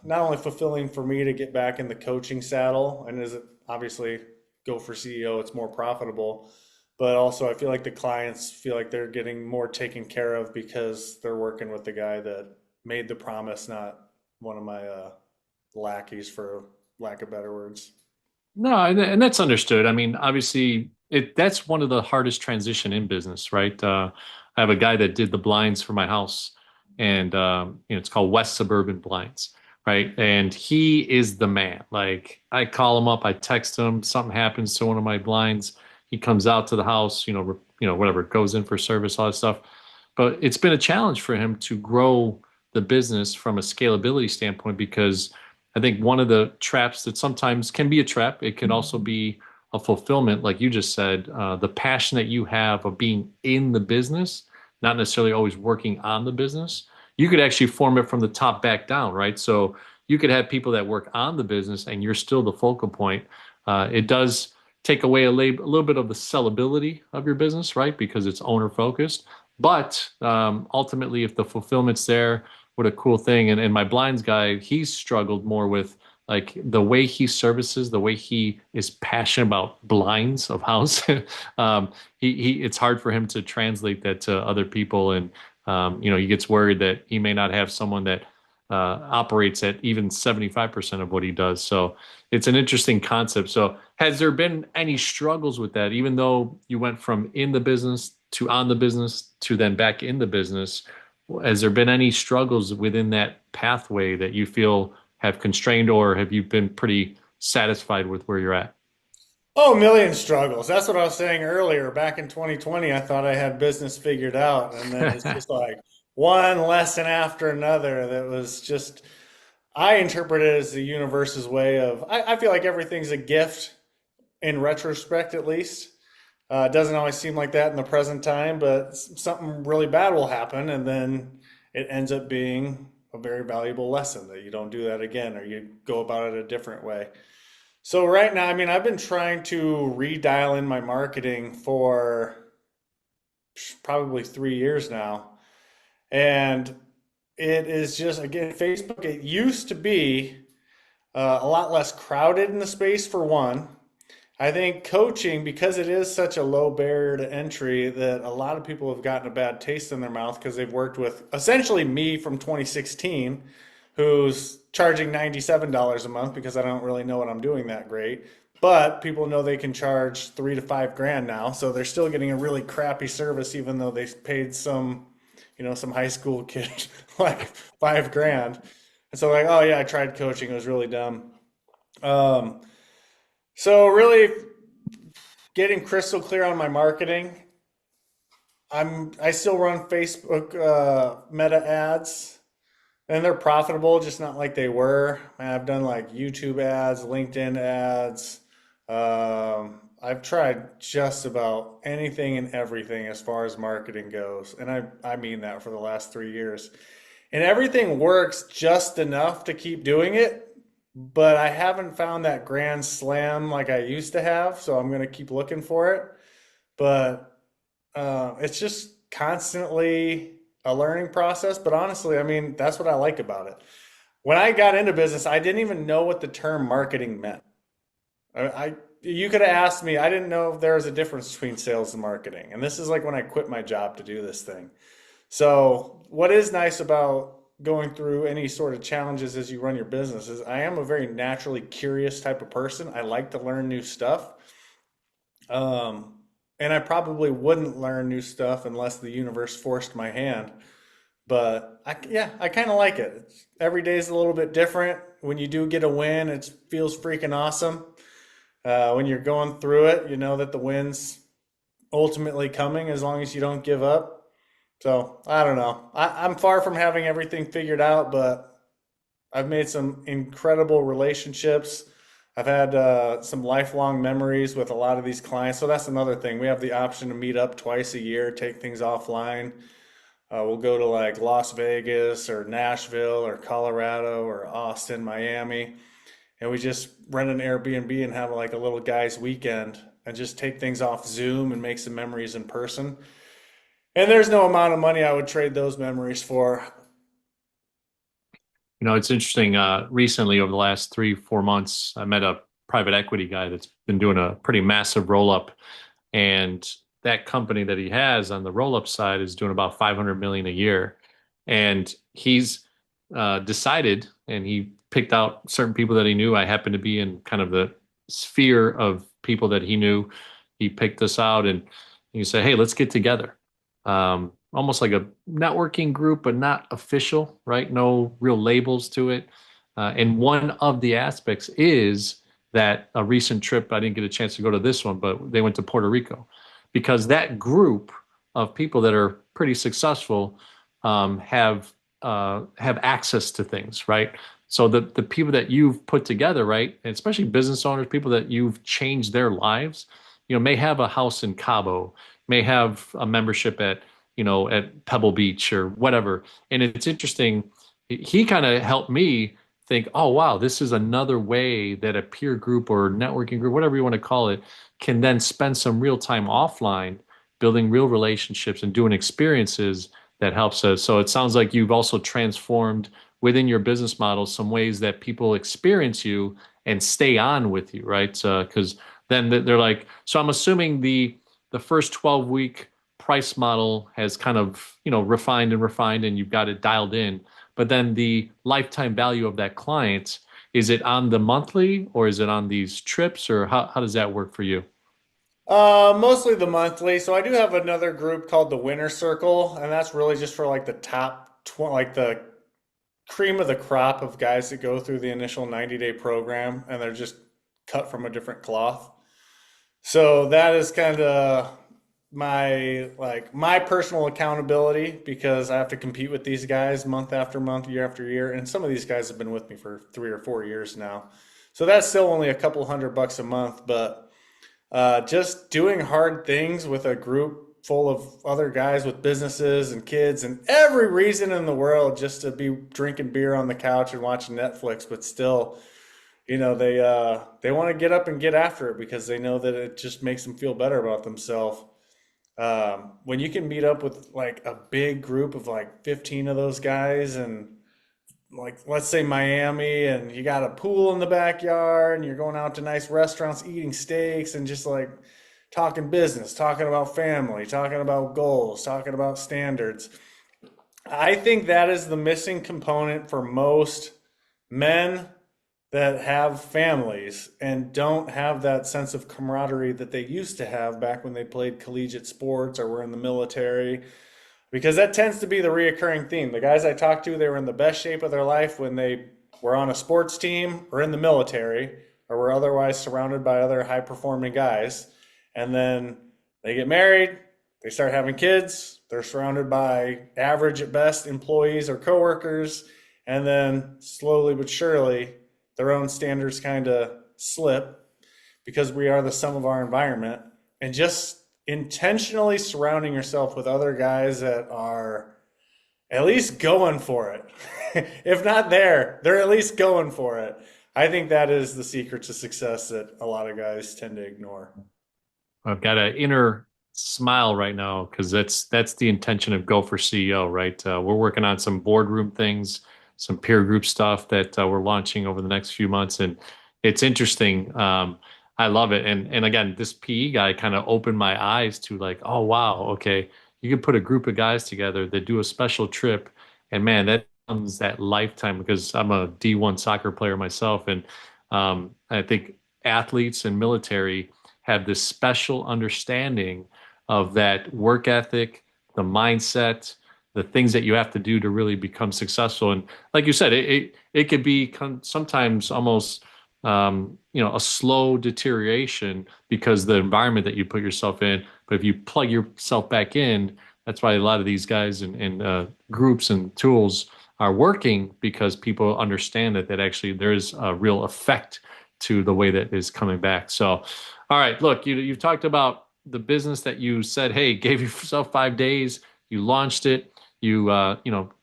not only fulfilling for me to get back in the coaching saddle, and is it obviously go for CEO, it's more profitable, but also I feel like the clients feel like they're getting more taken care of because they're working with the guy that made the promise, not one of my lackeys, for lack of better words. No, and that's understood. I mean, obviously, that's one of the hardest transition in business, right? I have a guy that did the blinds for my house, and it's called West Suburban Blinds, right? And he is the man. Like, I call him up, I text him, something happens to one of my blinds, he comes out to the house, whatever, goes in for service, all that stuff. But it's been a challenge for him to grow the business from a scalability standpoint because I think one of the traps that sometimes can be a trap, it can also be a fulfillment, like you just said, the passion that you have of being in the business, not necessarily always working on the business. You could actually form it from the top back down, right? So you could have people that work on the business and you're still the focal point. It does take away a little bit of the sellability of your business, right? Because it's owner focused. But ultimately, if the fulfillment's there, what a cool thing. And my blinds guy, he's struggled more with like the way he services, the way he is passionate about blinds of house. It's hard for him to translate that to other people. And, he gets worried that he may not have someone that operates at even 75% of what he does. So it's an interesting concept. So has there been any struggles with that, even though you went from in the business to on the business to then back in the business? Has there been any struggles within that pathway that you feel have constrained, or have you been pretty satisfied with where you're at? Oh, a million struggles. That's what I was saying earlier. Back in 2020, I thought I had business figured out, and then it's just like one lesson after another that was just, I interpret it as the universe's way of, I feel like everything's a gift in retrospect, at least. It doesn't always seem like that in the present time, but something really bad will happen, and then it ends up being a very valuable lesson that you don't do that again or you go about it a different way. So right now, I mean, I've been trying to redial in my marketing for probably 3 years now. And it is just, again, Facebook, it used to be a lot less crowded in the space for one. I think coaching, because it is such a low barrier to entry, that a lot of people have gotten a bad taste in their mouth because they've worked with essentially me from 2016, who's charging $97 a month because I don't really know what I'm doing that great. But people know they can charge 3 to 5 grand now, so they're still getting a really crappy service, even though they paid some high school kid like 5 grand. And so like, oh yeah, I tried coaching, it was really dumb. Um, so really getting crystal clear on my marketing. I still run Facebook meta ads, and they're profitable, just not like they were. I've done like YouTube ads, LinkedIn ads. I've tried just about anything and everything as far as marketing goes, and I mean that for the last 3 years. And everything works just enough to keep doing it, but I haven't found that grand slam like I used to have, so I'm gonna keep looking for it. But it's just constantly a learning process. But honestly, I mean, that's what I like about it. When I got into business, I didn't even know what the term marketing meant. You could have asked me, I didn't know if there was a difference between sales and marketing. And this is like when I quit my job to do this thing. So, what is nice about going through any sort of challenges as you run your business is I am a very naturally curious type of person. I like to learn new stuff. Um, and I probably wouldn't learn new stuff unless the universe forced my hand. But yeah, I kind of like it. Every day is a little bit different. When you do get a win, it feels freaking awesome. When you're going through it, you know that the win's ultimately coming as long as you don't give up. So I don't know. I'm far from having everything figured out, but I've made some incredible relationships. I've had some lifelong memories with a lot of these clients. So that's another thing. We have the option to meet up twice a year, take things offline. We'll go to like Las Vegas or Nashville or Colorado or Austin, Miami, and we just rent an Airbnb and have like a little guys' weekend and just take things off Zoom and make some memories in person. And there's no amount of money I would trade those memories for. It's interesting. Recently, over the last 3, 4 months, I met a private equity guy that's been doing a pretty massive roll up, and that company that he has on the roll up side is doing about 500 million a year. And he's decided, and he picked out certain people that he knew. I happened to be in kind of the sphere of people that he knew. He picked us out, and he said, "Hey, let's get together." Almost like a networking group, but not official, right? No real labels to it. And one of the aspects is that a recent trip, I didn't get a chance to go to this one, but they went to Puerto Rico because that group of people that are pretty successful have access to things, right? So the people that you've put together, right, and especially business owners, people that you've changed their lives, may have a house in Cabo, may have a membership at Pebble Beach or whatever. And it's interesting. He kind of helped me think, oh, wow, this is another way that a peer group or networking group, whatever you want to call it, can then spend some real time offline, building real relationships and doing experiences that helps us. So it sounds like you've also transformed within your business model some ways that people experience you and stay on with you, right? Because then they're like, so I'm assuming the first 12-week price model has kind of, refined and refined and you've got it dialed in. But then the lifetime value of that client, is it on the monthly or is it on these trips or how does that work for you? Mostly the monthly. So I do have another group called the Winner Circle, and that's really just for like the like the cream of the crop of guys that go through the initial 90-day program, and they're just cut from a different cloth. So that is kind of my personal accountability because I have to compete with these guys month after month, year after year, and some of these guys have been with me for 3 or 4 years now. So that's still only a couple $100 a month, but just doing hard things with a group full of other guys with businesses and kids and every reason in the world just to be drinking beer on the couch and watching Netflix, but still, they want to get up and get after it because they know that it just makes them feel better about themselves. When you can meet up with like a big group of like 15 of those guys and like let's say Miami and you got a pool in the backyard and you're going out to nice restaurants eating steaks and just like talking business, talking about family, talking about goals, talking about standards. I think that is the missing component for most men that have families and don't have that sense of camaraderie that they used to have back when they played collegiate sports or were in the military, because that tends to be the reoccurring theme. The guys I talked to, they were in the best shape of their life when they were on a sports team or in the military or were otherwise surrounded by other high performing guys. And then they get married, they start having kids, they're surrounded by average at best employees or coworkers, and then slowly but surely their own standards kind of slip because we are the sum of our environment. And just intentionally surrounding yourself with other guys that are at least going for it. If not there, they're at least going for it. I think that is the secret to success that a lot of guys tend to ignore. I've got an inner smile right now because that's the intention of Go4CEO, right? We're working on some boardroom things, some peer group stuff that we're launching over the next few months, and it's interesting. I love it, and again, this PE guy kind of opened my eyes to like, oh wow, okay, you can put a group of guys together that do a special trip, and man, that becomes that lifetime because I'm a D1 soccer player myself, and I think athletes and military have this special understanding of that work ethic, the mindset, the things that you have to do to really become successful. And like you said, it could be sometimes almost a slow deterioration because the environment that you put yourself in. But if you plug yourself back in, that's why a lot of these guys and groups and tools are working because people understand that actually there is a real effect to the way that is coming back. So, all right, look, you've talked about the business that you said, hey, gave yourself 5 days, you launched it, you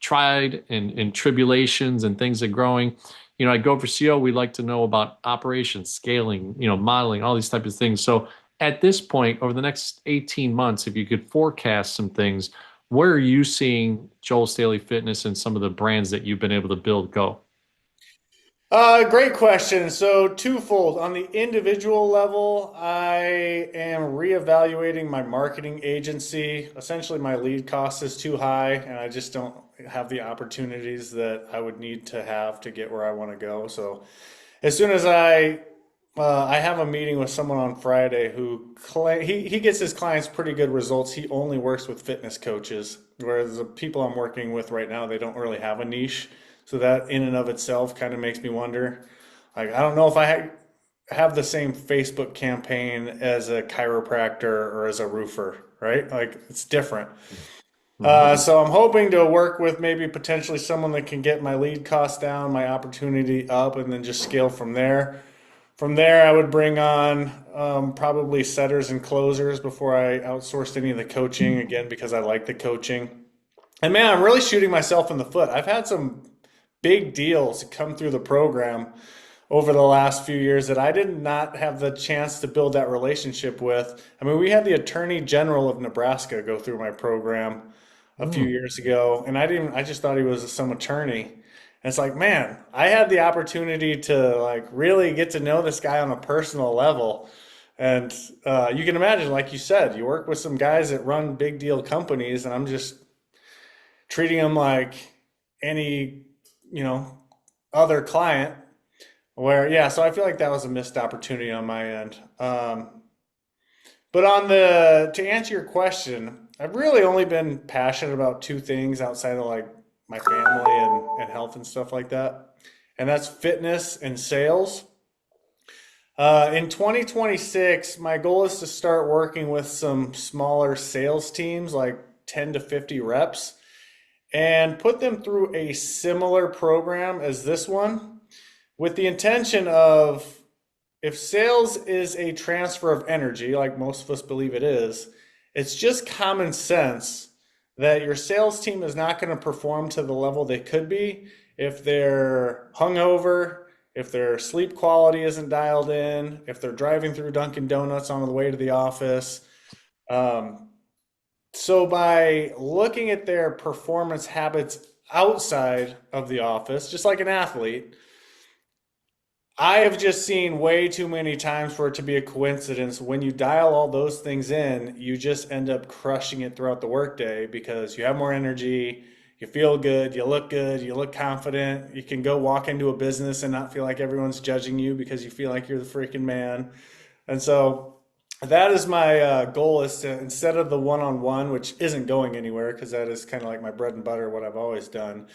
tried and tribulations and things are growing. At Go4CEO, we like to know about operations, scaling, modeling, all these types of things. So at this point, over the next 18 months, if you could forecast some things, where are you seeing Joel Staley Fitness and some of the brands that you've been able to build go? Great question. So, twofold. On the individual level, I am reevaluating my marketing agency. Essentially, my lead cost is too high, and I just don't have the opportunities that I would need to have to get where I want to go. So, as soon as I have a meeting with someone on Friday who he gets his clients pretty good results. He only works with fitness coaches, whereas the people I'm working with right now, they don't really have a niche. So that in and of itself kind of makes me wonder. Like, I don't know if have the same Facebook campaign as a chiropractor or as a roofer, right? Like, it's different. Mhm. So I'm hoping to work with maybe potentially someone that can get my lead cost down, my opportunity up, and then just scale from there. From there, I would bring on probably setters and closers before I outsourced any of the coaching, again, because I like the coaching. And man, I'm really shooting myself in the foot. I've had some big deals come through the program over the last few years that I did not have the chance to build that relationship with. I mean, we had the Attorney General of Nebraska go through my program a few Mm. years ago, and I just thought he was some attorney. And it's like, man, I had the opportunity to like really get to know this guy on a personal level. And you can imagine, like you said, you work with some guys that run big deal companies, and I'm just treating them like any, you know, other client. Where, yeah, so I feel like that was a missed opportunity on my end. But to answer your question, I've really only been passionate about two things outside of like my family and health and stuff like that. And that's fitness and sales. In 2026, my goal is to start working with some smaller sales teams, like 10 to 50 reps, and put them through a similar program as this one with the intention of if sales is a transfer of energy, like most of us believe it is, it's just common sense that your sales team is not going to perform to the level they could be if they're hungover, if their sleep quality isn't dialed in, if they're driving through Dunkin' Donuts on the way to the office. Um, so by looking at their performance habits outside of the office, just like an athlete, I have just seen way too many times for it to be a coincidence. When you dial all those things in, you just end up crushing it throughout the workday because you have more energy, you feel good, you look confident. You can go walk into a business and not feel like everyone's judging you because you feel like you're the freaking man. And so that is my goal is to, instead of the one-on-one, which isn't going anywhere because that is kind of like my bread and butter, what I've always done.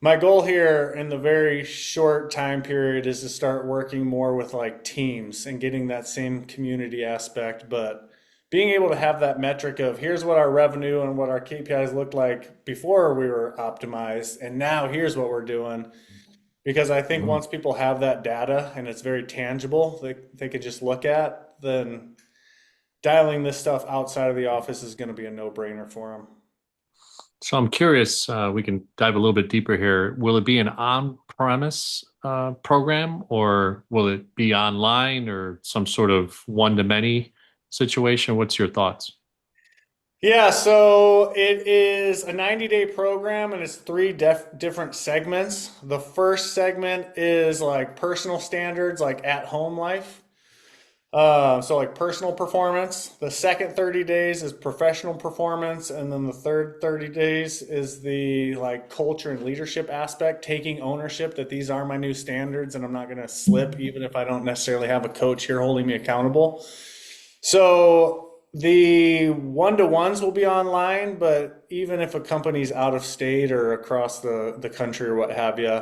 My goal here in the very short time period is to start working more with like teams and getting that same community aspect, but being able to have that metric of here's what our revenue and what our KPIs looked like before we were optimized, and now here's what we're doing. Because I think Mhm. once people have that data and it's very tangible, they could just look at, then dialing this stuff outside of the office is going to be a no-brainer for them. So I'm curious, we can dive a little bit deeper here. Will it be an on-premise program or will it be online or some sort of one-to-many situation? What's your thoughts? Yeah, so it is a 90-day program and it's three different segments. The first segment is like personal standards, like at home life. So like personal performance. The second 30 days is professional performance, and then the third 30 days is the like culture and leadership aspect, taking ownership that these are my new standards and I'm not going to slip even if I don't necessarily have a coach here holding me accountable. So the one-to-ones will be online, but even if a company's out of state or across the country or what have you,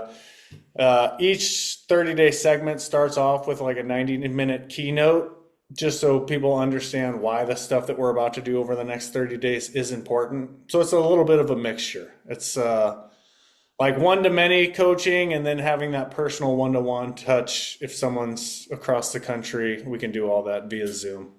each 30-day segment starts off with like a 90-minute keynote, just so people understand why the stuff that we're about to do over the next 30 days is important. So it's a little bit of a mixture. It's like one-to-many coaching and then having that personal one-to-one touch. If someone's across the country, we can do all that via Zoom.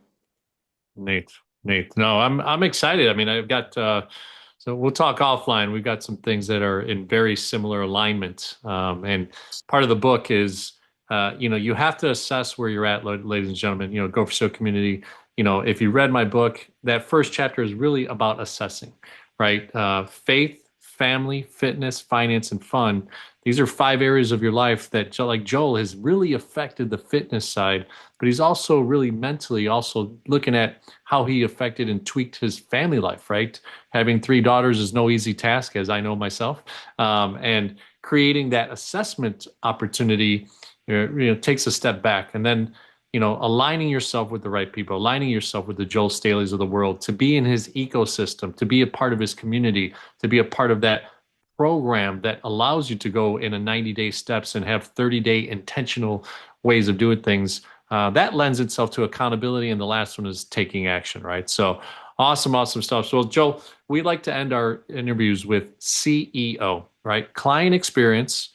Nate, Nate. No, I'm excited. I mean, I've got so we'll talk offline. We've got some things that are in very similar alignment. And part of the book is you have to assess where you're at, ladies and gentlemen. Go for so community. If you read my book, that first chapter is really about assessing, right? Faith, family, fitness, finance, and fun. These are five areas of your life that, like Joel, has really affected the fitness side, but he's also really mentally also looking at how he affected and tweaked his family life, right? Having three daughters is no easy task, as I know myself. And creating that assessment opportunity, takes a step back. And then, aligning yourself with the right people, aligning yourself with the Joel Staleys of the world, to be in his ecosystem, to be a part of his community, to be a part of that program that allows you to go in a 90-day steps and have 30-day intentional ways of doing things. That lends itself to accountability. And the last one is taking action, right? So awesome, awesome stuff. So, Joe, we like to end our interviews with CEO, right? Client experience,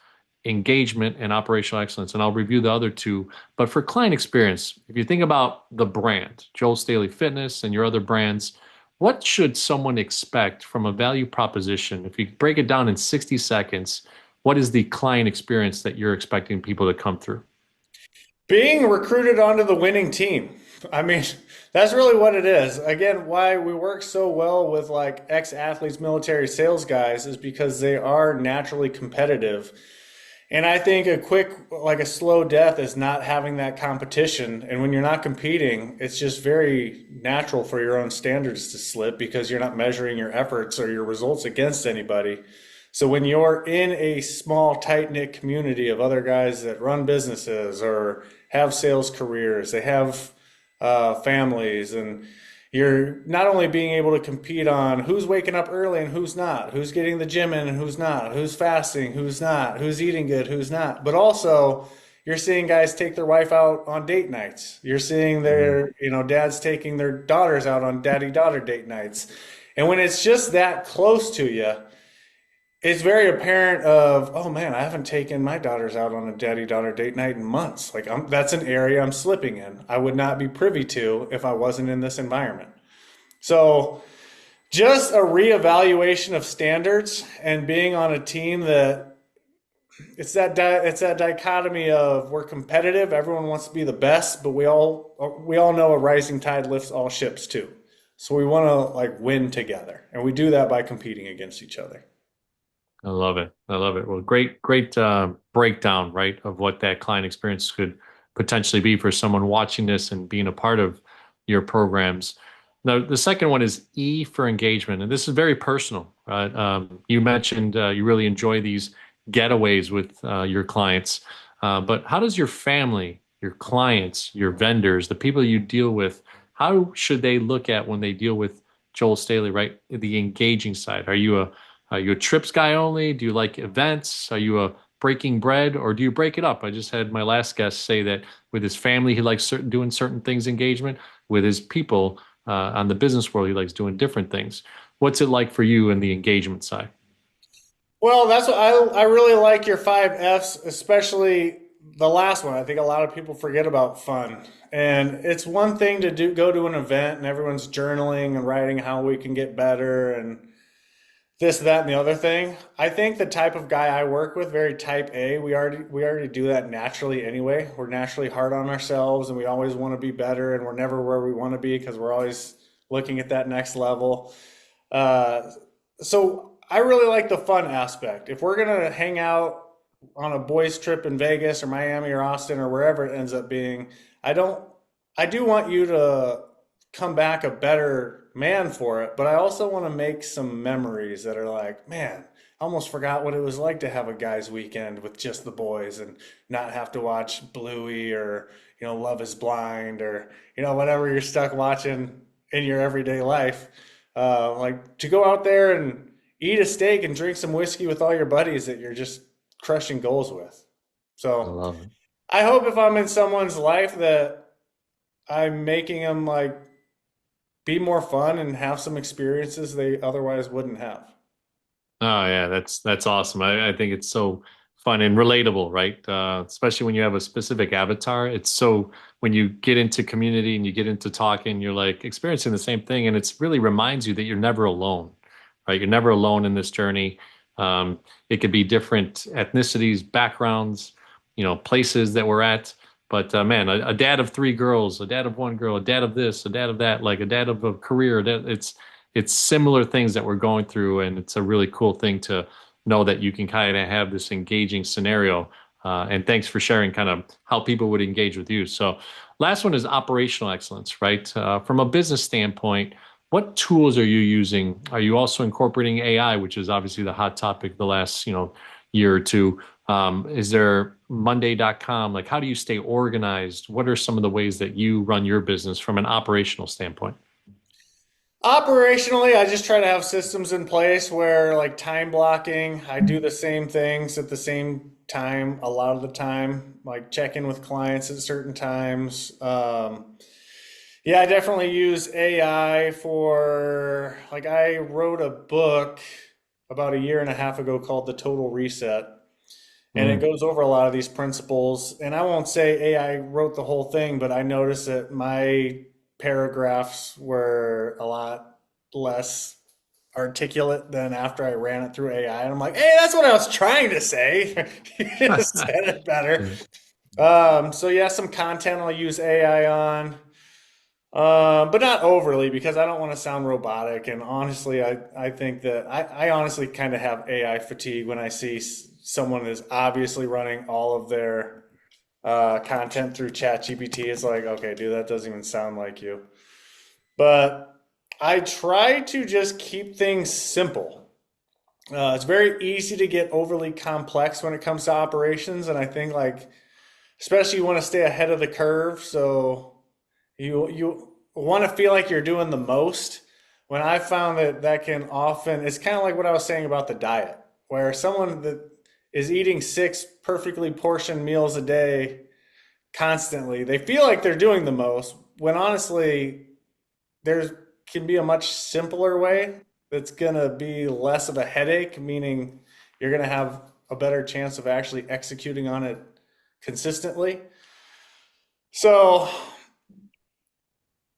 engagement, and operational excellence. And I'll review the other two. But for client experience, if you think about the brand, Joel Staley Fitness and your other brands, what should someone expect from a value proposition? If you break it down in 60 seconds, what is the client experience that you're expecting people to come through? Being recruited onto the winning team. I mean, that's really what it is. Again, why we work so well with like ex-athletes, military sales guys is because they are naturally competitive. And I think a quick, like a slow death is not having that competition. And when you're not competing, it's just very natural for your own standards to slip because you're not measuring your efforts or your results against anybody. So when you're in a small, tight-knit community of other guys that run businesses or have sales careers, they have families, and you're not only being able to compete on who's waking up early and who's not, who's getting the gym in and who's not, who's fasting, who's not, who's eating good, who's not, but also You're seeing guys take their wife out on date nights. You're seeing Mhm. their, dads taking their daughters out on daddy-daughter date nights. And when it's just that close to you, it's very apparent of, oh man, I haven't taken my daughters out on a daddy-daughter date night in months. Like that's an area I'm slipping in. I would not be privy to if I wasn't in this environment. So just a reevaluation of standards and being on a team that it's that dichotomy of we're competitive, everyone wants to be the best, but we all know a rising tide lifts all ships too. So we want to like win together, and we do that by competing against each other. I love it. I love it. Well, great breakdown, right, of what that client experience could potentially be for someone watching this and being a part of your programs. Now, the second one is E for engagement, and this is very personal, right? You mentioned you really enjoy these getaways with your clients, but how does your family, your clients, your vendors, the people you deal with, how should they look at when they deal with Joel Staley, right? The engaging side. Are you a trips guy only? Do you like events? Are you a breaking bread, or do you break it up? I just had my last guest say that with his family, he likes doing certain things engagement. With his people on the business world, he likes doing different things. What's it like for you in the engagement side? Well, that's what I really like your five F's, especially the last one. I think a lot of people forget about fun. And it's one thing to go to an event and everyone's journaling and writing how we can get better and this, that, and the other thing. I think the type of guy I work with, very type A, we already do that naturally anyway. We're naturally hard on ourselves and we always want to be better and we're never where we want to be because we're always looking at that next level. Uh, so I really like the fun aspect. If we're gonna hang out on a boys trip in Vegas or Miami or Austin or wherever it ends up being, I don't I do want you to come back a better man for it, but I also want to make some memories that are like, man, I almost forgot what it was like to have a guys' weekend with just the boys and not have to watch Bluey or, Love is Blind or, whatever you're stuck watching in your everyday life. Like to go out there and eat a steak and drink some whiskey with all your buddies that you're just crushing goals with. I So love it. I hope if I'm in someone's life that I'm making them like be more fun and have some experiences they otherwise wouldn't have. Oh yeah, that's awesome. I think it's so fun and relatable, right? Especially when you have a specific avatar. It's so when you get into community and you get into talking, you're like experiencing the same thing, and it's really reminds you that you're never alone, right? You're never alone in this journey. It could be different ethnicities, backgrounds, places that we're at. But man, a dad of three girls, a dad of one girl, a dad of this, a dad of that, like a dad of a career. It's similar things that we're going through, and it's a really cool thing to know that you can kind of have this engaging scenario. And thanks for sharing kind of how people would engage with you. So, last one is operational excellence, right? From a business standpoint, what tools are you using? Are you also incorporating AI, which is obviously the hot topic the last, year or two? Is there Monday.com? Like, how do you stay organized? What are some of the ways that you run your business from an operational standpoint? Operationally, I just try to have systems in place where, like time blocking, I do the same things at the same time a lot of the time, like check in with clients at certain times. Yeah, I definitely use AI for, like, I wrote a book about a year and a half ago called The Total Reset. And it Mm. goes over a lot of these principles. And I won't say AI wrote the whole thing, but I noticed that my paragraphs were a lot less articulate than after I ran it through AI. And I'm like, hey, that's what I was trying to say. You just said it better. Yeah. So yeah, some content I'll use AI on, but not overly because I don't want to sound robotic. And honestly, I think that I honestly kind of have AI fatigue when I see someone is obviously running all of their content through ChatGPT. It's like, okay, dude, that doesn't even sound like you. But I try to just keep things simple. It's very easy to get overly complex when it comes to operations, and I think like especially you want to stay ahead of the curve, so you want to feel like you're doing the most. When I found that can often, it's kind of like what I was saying about the diet, where someone that is eating six perfectly portioned meals a day constantly. They feel like they're doing the most when honestly there can be a much simpler way that's going to be less of a headache, meaning you're going to have a better chance of actually executing on it consistently. So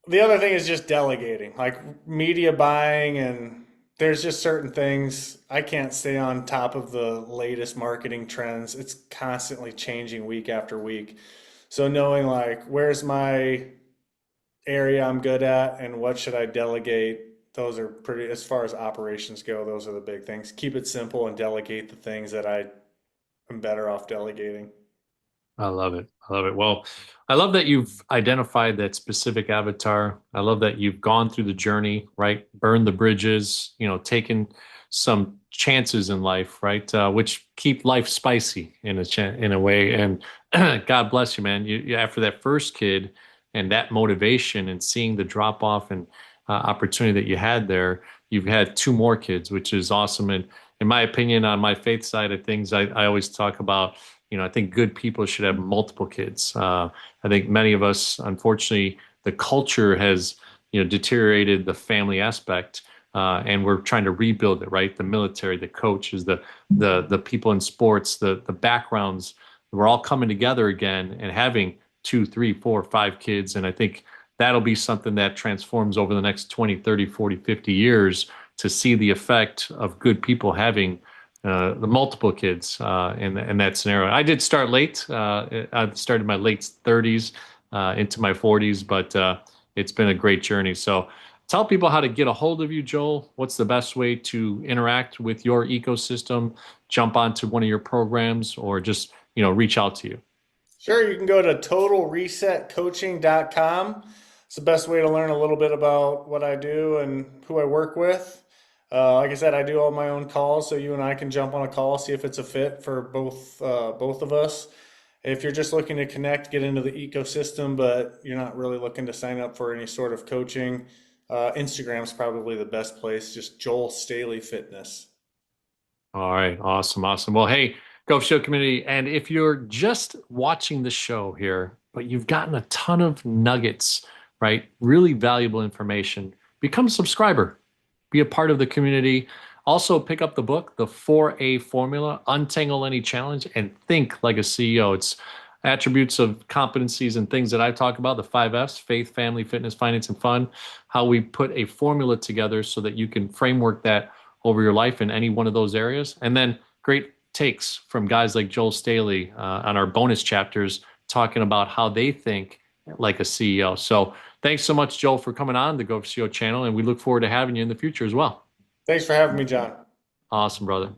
the other thing is just delegating, like media buying, and there's just certain things I can't stay on top of the latest marketing trends. It's constantly changing week after week. So knowing like where's my area I'm good at and what should I delegate, those are pretty, as far as operations go, those are the big things. Keep it simple and delegate the things that I am better off delegating. I love it. I love it. Well, I love that you've identified that specific avatar. I love that you've gone through the journey, right? Burned the bridges, taken some chances in life, right? Which keep life spicy in a way. And God bless you, man. After that first kid and that motivation and seeing the drop off and opportunity that you had there, you've had two more kids, which is awesome. And in my opinion, on my faith side of things, I always talk about I think good people should have multiple kids. I think many of us, unfortunately, the culture has, deteriorated the family aspect, and we're trying to rebuild it. Right, the military, the coaches, the people in sports, the backgrounds. We're all coming together again and having two, three, four, five kids, and I think that'll be something that transforms over the next 20, 30, 40, 50 years to see the effect of good people having the multiple kids in that scenario. I did start late. I started my late 30s into my 40s, but it's been a great journey. So tell people how to get a hold of you, Joel. What's the best way to interact with your ecosystem, jump onto one of your programs, or just, reach out to you? Sure, you can go to totalresetcoaching.com. It's the best way to learn a little bit about what I do and who I work with. Like I said, I do all my own calls, so you and I can jump on a call, see if it's a fit for both of us. If you're just looking to connect, get into the ecosystem, but you're not really looking to sign up for any sort of coaching, Instagram's probably the best place. Just Joel Staley Fitness. All right, awesome, awesome. Well, hey, Golf Show community, and if you're just watching the show here, but you've gotten a ton of nuggets, right? Really valuable information, become a subscriber, be a part of the community. Also, pick up the book, The 4A Formula, Untangle Any Challenge, and Think Like a CEO. It's attributes of competencies and things that I talk about, the 5Fs: faith, family, fitness, finance, and fun, how we put a formula together so that you can framework that over your life in any one of those areas. And then great takes from guys like Joel Staley on our bonus chapters talking about how they think like a CEO. So thanks so much, Joel, for coming on the Go for CEO channel, and we look forward to having you in the future as well. Thanks for having me, John. Awesome, brother.